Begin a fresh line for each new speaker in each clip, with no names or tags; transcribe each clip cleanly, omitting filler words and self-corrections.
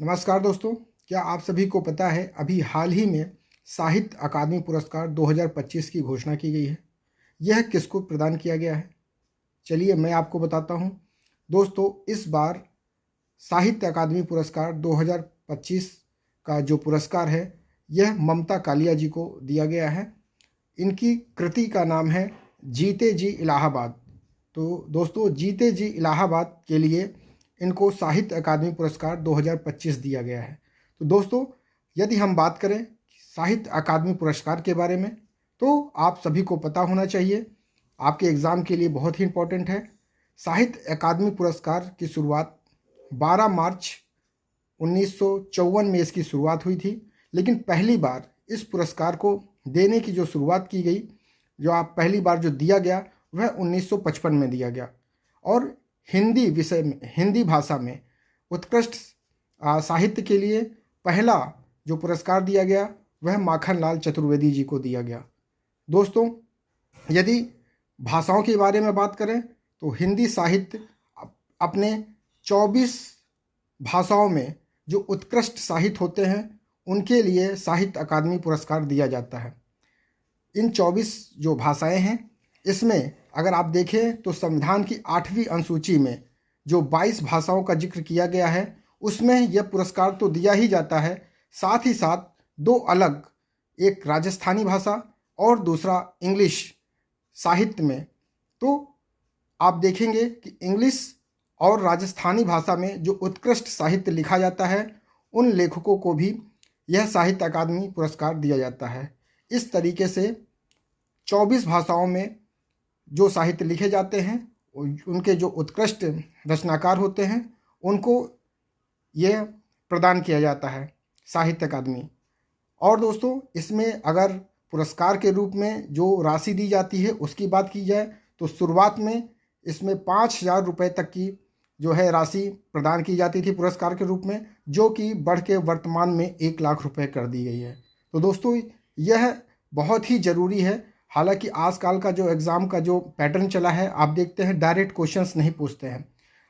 नमस्कार दोस्तों, क्या आप सभी को पता है अभी हाल ही में साहित्य अकादमी पुरस्कार 2025 की घोषणा की गई है। यह किसको प्रदान किया गया है? चलिए मैं आपको बताता हूँ। दोस्तों, इस बार साहित्य अकादमी पुरस्कार 2025 का जो पुरस्कार है यह ममता कालिया जी को दिया गया है। इनकी कृति का नाम है जीते जी इलाहाबाद। तो दोस्तों, जीते जी इलाहाबाद के लिए इनको साहित्य अकादमी पुरस्कार 2025 दिया गया है। तो दोस्तों, यदि हम बात करें साहित्य अकादमी पुरस्कार के बारे में तो आप सभी को पता होना चाहिए, आपके एग्ज़ाम के लिए बहुत ही इम्पोर्टेंट है। साहित्य अकादमी पुरस्कार की शुरुआत 12 मार्च 1954 में इसकी शुरुआत हुई थी, लेकिन पहली बार इस पुरस्कार को देने की जो शुरुआत की गई, पहली बार जो दिया गया वह 1955 में दिया गया। और हिंदी भाषा में उत्कृष्ट साहित्य के लिए पहला जो पुरस्कार दिया गया वह माखनलाल चतुर्वेदी जी को दिया गया। दोस्तों, यदि भाषाओं के बारे में बात करें तो हिंदी साहित्य अपने 24 भाषाओं में जो उत्कृष्ट साहित्य होते हैं उनके लिए साहित्य अकादमी पुरस्कार दिया जाता है। इन 24 जो भाषाएं हैं, इसमें अगर आप देखें तो संविधान की 8वीं अनुसूची में जो 22 भाषाओं का जिक्र किया गया है उसमें यह पुरस्कार तो दिया ही जाता है, साथ ही साथ दो अलग, एक राजस्थानी भाषा और दूसरा इंग्लिश साहित्य में। तो आप देखेंगे कि इंग्लिश और राजस्थानी भाषा में जो उत्कृष्ट साहित्य लिखा जाता है उन लेखकों को भी यह साहित्य अकादमी पुरस्कार दिया जाता है। इस तरीके से 24 भाषाओं में जो साहित्य लिखे जाते हैं उनके जो उत्कृष्ट रचनाकार होते हैं उनको यह प्रदान किया जाता है साहित्य अकादमी। और दोस्तों, इसमें अगर पुरस्कार के रूप में जो राशि दी जाती है उसकी बात की जाए तो शुरुआत में इसमें 5,000 रुपये तक की जो है राशि प्रदान की जाती थी पुरस्कार के रूप में, जो कि बढ़ के वर्तमान में 1 लाख रुपये कर दी गई है। तो दोस्तों, यह बहुत ही ज़रूरी है। हालांकि आजकल का जो एग्ज़ाम का जो पैटर्न चला है, आप देखते हैं डायरेक्ट क्वेश्चंस नहीं पूछते हैं।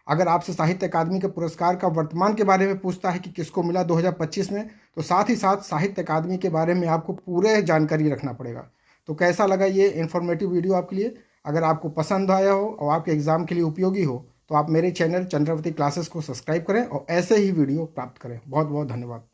अगर आपसे साहित्य अकादमी के पुरस्कार का वर्तमान के बारे में पूछता है कि किसको मिला 2025 में, तो साथ ही साथ साहित्य अकादमी के बारे में आपको पूरे जानकारी रखना पड़ेगा। तो कैसा लगा ये इन्फॉर्मेटिव वीडियो आपके लिए? अगर आपको पसंद आया हो और आपके एग्ज़ाम के लिए उपयोगी हो तो आप मेरे चैनल चंद्रावती क्लासेस को सब्सक्राइब करें और ऐसे ही वीडियो प्राप्त करें। बहुत बहुत धन्यवाद।